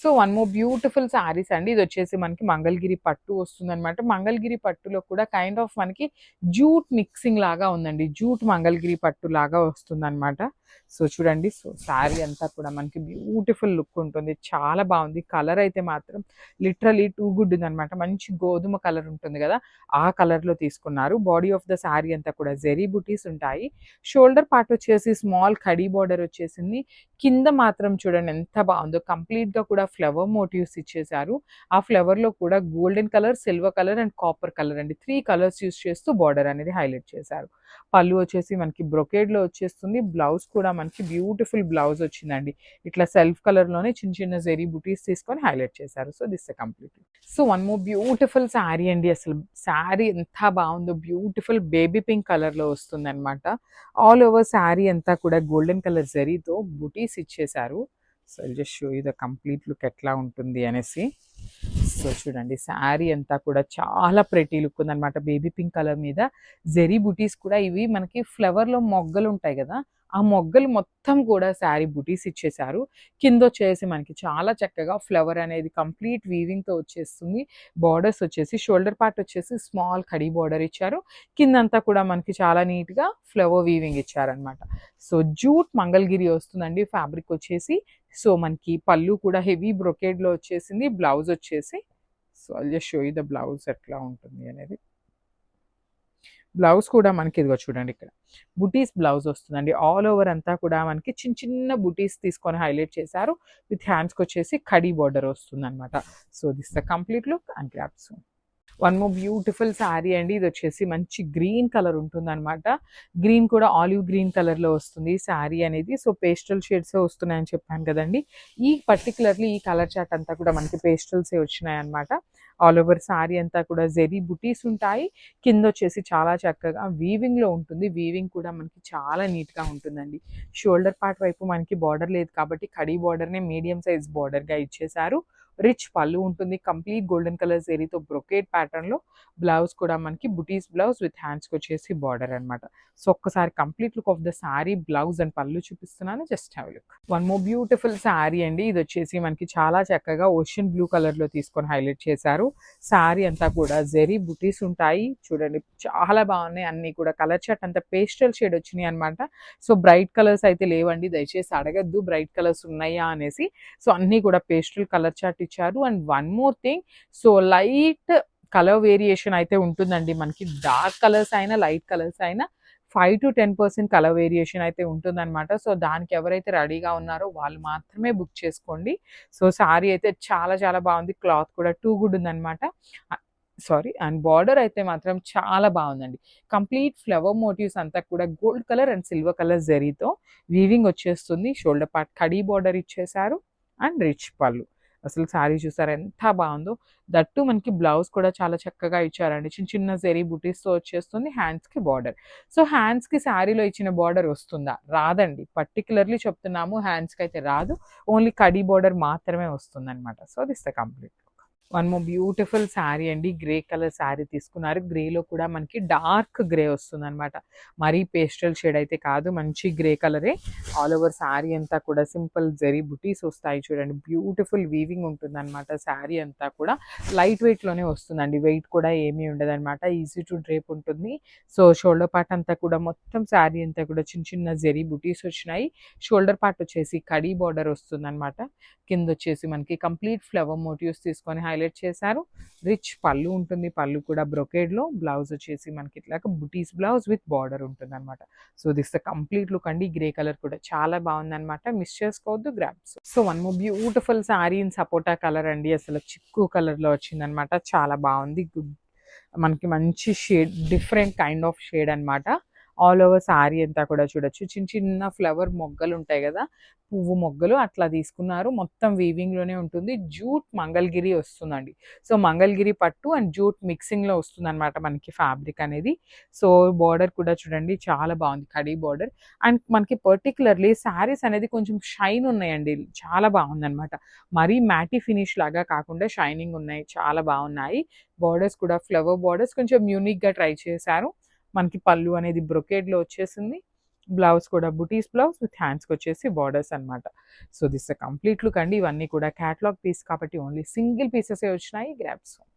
So one more beautiful saris అండి. ఇది వచ్చేసి మనకి మంగళగిరి పట్టు వస్తుందన్నమాట. మంగళగిరి పట్టులో కూడా కైండ్ ఆఫ్ మనకి జూట్ మిక్సింగ్ లాగా ఉందండి. జూట్ మంగళగిరి పట్టు లాగా వస్తుందన్నమాట. సో చూడండి, సో శారీ అంతా కూడా మనకి బ్యూటిఫుల్ లుక్ ఉంటుంది. చాలా బాగుంది. కలర్ అయితే మాత్రం లిటరలీ టూ గుడ్ ఉందన్నమాట. మంచి గోధుమ కలర్ ఉంటుంది కదా, ఆ కలర్లో తీసుకున్నారు. బాడీ ఆఫ్ ద శారీ అంతా కూడా జెరీ బుటీస్ ఉంటాయి. షోల్డర్ పార్ట్ వచ్చేసి స్మాల్ కడీ బార్డర్ వచ్చేసింది. కింద మాత్రం చూడండి ఎంత బాగుందో, కంప్లీట్గా కూడా ఫ్లవర్ మోటివ్స్ ఇచ్చేసారు. ఆ ఫ్లవర్లో కూడా golden colour, silver colour and copper colour అండి, 3 కలర్స్ యూస్ చేస్తూ బార్డర్ అనేది హైలైట్ చేశారు. పళ్ళు వచ్చేసి మనకి బ్రొకేడ్లో వచ్చేస్తుంది. బ్లౌజ్ కూడా మనకి బ్యూటిఫుల్ బ్లౌజ్ వచ్చిందండి. ఇట్లా సెల్ఫ్ కలర్లోనే చిన్న చిన్న జెరీ బుటీస్ తీసుకొని హైలైట్ చేశారు. So this complete. So one more beautiful sari అండి. అసలు శారీ ఎంత బాగుందో, బ్యూటిఫుల్ బేబీ పింక్ కలర్లో వస్తుంది అనమాట. ఆల్ ఓవర్ శారీ అంతా కూడా గోల్డెన్ కలర్ జరీతో బుటీస్ ఇచ్చేశారు. So just show you the complete look ఎట్లా ఉంటుంది అనేసి. సో చూడండి, శారీ అంతా కూడా చాలా ప్రెటీ లుక్ ఉందన్నమాట. బేబీ పింక్ కలర్ మీద జెరీ బుటీస్ కూడా, ఇవి మనకి ఫ్లవర్లో మొగ్గలు ఉంటాయి కదా, ఆ మొగ్గలు మొత్తం కూడా శారీ బుటీస్ ఇచ్చేసారు. కింద వచ్చేసి మనకి చాలా చక్కగా ఫ్లవర్ అనేది కంప్లీట్ వీవింగ్తో వచ్చేస్తుంది. బార్డర్స్ వచ్చేసి షోల్డర్ పార్ట్ వచ్చేసి స్మాల్ కడీ బార్డర్ ఇచ్చారు. కిందంతా కూడా మనకి చాలా నీట్గా ఫ్లవర్ వీవింగ్ ఇచ్చారనమాట. సో జూట్ మంగళగిరి వస్తుందండి ఫ్యాబ్రిక్ వచ్చేసి. సో మనకి పళ్ళు కూడా హెవీ బ్రొకేడ్లో వచ్చేసింది. బ్లౌజ్ వచ్చేసి, so I'll just show you the blouse ఎట్లా ఉంటుంది అనేది. బ్లౌజ్ కూడా మనకి ఇదిగో చూడండి, ఇక్కడ బుటీస్ బ్లౌజ్ వస్తుందండి. ఆల్ ఓవర్ అంతా కూడా మనకి చిన్న చిన్న బుటీస్ తీసుకొని హైలైట్ చేశారు. విత్ హ్యాండ్స్కి వచ్చేసి కడీ బార్డర్ వస్తుంది అనమాట. So this the complete look and grasp. One more beautiful sari అండి. ఇది వచ్చేసి మంచి గ్రీన్ కలర్ ఉంటుంది అనమాట. గ్రీన్ కూడా ఆలివ్ గ్రీన్ కలర్లో వస్తుంది శారీ అనేది. సో పేస్టల్ షేడ్స్ వస్తున్నాయని చెప్పాను కదండి. ఈ పర్టికులర్లీ ఈ కలర్ చార్ట్ అంతా కూడా మనకి పేస్టల్సే వచ్చినాయి అనమాట. ఆల్ ఓవర్ శారీ అంతా కూడా జెరీ బుటీస్ ఉంటాయి. కింద వచ్చేసి చాలా చక్కగా వీవింగ్లో ఉంటుంది. వీవింగ్ కూడా మనకి చాలా నీట్గా ఉంటుందండి. షోల్డర్ పార్ట్ వైపు మనకి బార్డర్ లేదు కాబట్టి కడీ బార్డర్నే మీడియం సైజ్ బార్డర్గా ఇచ్చేసారు. రిచ్ పళ్ళు ఉంటుంది. కంప్లీట్ గోల్డెన్ కలర్ జెరీతో బ్రొకేడ్ ప్యాటర్న్లో. బ్లౌజ్ కూడా మనకి బుటీస్ బ్లౌజ్ విత్ హ్యాండ్స్కి వచ్చేసి బార్డర్ అనమాట. సో ఒక్కసారి complete look of the sari, blouse and పళ్ళు చూపిస్తున్నాను. Just have look. One more beautiful sari అండి. ఇది వచ్చేసి మనకి చాలా చక్కగా ఓషన్ బ్లూ కలర్లో తీసుకొని హైలైట్ చేశారు. శారీ అంతా కూడా జెరీ బుటీస్ ఉంటాయి. చూడండి చాలా బాగున్నాయి. అన్నీ కూడా కలర్ చార్ట్ అంతా పేస్టల్ షేడ్ వచ్చినాయి అనమాట. సో బ్రైట్ కలర్స్ అయితే లేవండి, దయచేసి అడగద్దు బ్రైట్ కలర్స్ ఉన్నాయా అనేసి. సో అన్నీ కూడా పేస్టల్ కలర్ చార్ట్ ఇచ్చారు. And one more thing, so light colour variation అయితే ఉంటుందండి. మనకి డార్క్ కలర్స్ అయినా లైట్ కలర్స్ అయినా 5 to 10% కలర్ వేరియేషన్ అయితే ఉంటుందన్నమాట. సో దానికి ఎవరైతే రెడీగా ఉన్నారో వాళ్ళు మాత్రమే బుక్ చేసుకోండి. సో శారీ అయితే చాలా చాలా బాగుంది. క్లాత్ కూడా టూ గుడ్ ఉందన్నమాట. సారీ, అండ్ బార్డర్ అయితే మాత్రం చాలా బాగుందండి. కంప్లీట్ ఫ్లవర్ మోటివ్స్ అంతా కూడా gold colour and silver colour జరీతో వీవింగ్ వచ్చేస్తుంది. షోల్డర్ పార్ట్ కడీ బార్డర్ ఇచ్చేసారు అండ్ రిచ్ పళ్ళు. అసలు శారీ చూసారా ఎంత బాగుందో. దట్టు మనకి బ్లౌజ్ కూడా చాలా చక్కగా ఇచ్చారండి. చిన్న చిన్న జెరీ బుటీస్తో వచ్చేస్తుంది. హ్యాండ్స్కి బార్డర్. సో హ్యాండ్స్కి శారీలో ఇచ్చిన బార్డర్ వస్తుందా? రాదండి. పర్టికులర్లీ చెప్తున్నాము, హ్యాండ్స్కి అయితే రాదు. ఓన్లీ కడీ బార్డర్ మాత్రమే వస్తుంది అనమాట. So this the complete. One more beautiful sari అండి. గ్రే కలర్ శారీ తీసుకున్నారు. గ్రేలో కూడా మనకి డార్క్ గ్రే వస్తుంది అనమాట. మరీ పేస్టల్ షేడ్ అయితే కాదు, మంచి గ్రే కలరే. ఆల్ ఓవర్ శారీ అంతా కూడా సింపుల్ జెరీ బుటీస్ వస్తాయి. చూడండి బ్యూటిఫుల్ వీవింగ్ ఉంటుంది అనమాట. శారీ అంతా కూడా లైట్ వెయిట్లోనే వస్తుందండి. వెయిట్ కూడా ఏమీ ఉండదు అనమాట. ఈజీ టు డ్రేప్ ఉంటుంది. సో షోల్డర్ పార్ట్ అంతా కూడా మొత్తం శారీ అంతా కూడా చిన్న చిన్న జెరీ బుటీస్ వచ్చినాయి. షోల్డర్ పార్ట్ వచ్చేసి కడీ బార్డర్ వస్తుంది అనమాట. కింద వచ్చేసి మనకి కంప్లీట్ ఫ్లవర్ మోటివ్స్ తీసుకొని హైలైట్ చేశారు. రిచ్ పళ్ళు ఉంటుంది. పళ్ళు కూడా బ్రొకేడ్లో. బ్లౌజ్ వచ్చేసి మనకి ఇట్లాగా బుటీస్ బ్లౌజ్ విత్ బార్డర్ ఉంటుంది అనమాట. So this the complete look అండి. గ్రే కలర్ కూడా చాలా బాగుంది అనమాట. మిస్ చేసుకోవద్దు, grabs. So one more beautiful sari in sapota colour అండి. అసలు చిక్కు కలర్లో వచ్చిందనమాట. చాలా బాగుంది. మనకి మంచి shade, different kind of shade అనమాట. ఆల్ ఓవర్ శారీ అంతా కూడా చూడొచ్చు. చిన్న చిన్న ఫ్లవర్ మొగ్గలు ఉంటాయి కదా, పువ్వు మొగ్గలు అట్లా తీసుకున్నారు. మొత్తం వీవింగ్లోనే ఉంటుంది. జూట్ మంగళగిరి వస్తుందండి. సో మంగళగిరి పట్టు అండ్ జూట్ మిక్సింగ్లో వస్తుంది అనమాట మనకి ఫ్యాబ్రిక్ అనేది. సో బార్డర్ కూడా చూడండి చాలా బాగుంది, కడీ బార్డర్. అండ్ మనకి పర్టికులర్లీ శారీస్ అనేది కొంచెం షైన్ ఉన్నాయండి. చాలా బాగుందనమాట. మరీ మ్యాటీ ఫినిష్ లాగా కాకుండా షైనింగ్ ఉన్నాయి. చాలా బాగున్నాయి. బార్డర్స్ కూడా ఫ్లవర్ బార్డర్స్ కొంచెం యూనిక్గా ట్రై చేశారు. మనకి పళ్ళు అనేది బ్రొకేడ్లో వచ్చేసింది. బ్లౌజ్ కూడా బుటీస్ బ్లౌజ్ విత్ హ్యాండ్స్కి వచ్చేసి బార్డర్స్ అనమాట. సో దిస్ కంప్లీట్ లుక్ అండి. ఇవన్నీ కూడా క్యాటలాగ్ పీస్ కాబట్టి ఓన్లీ సింగిల్ పీసెసే వచ్చినాయి. గ్రాబ్స్.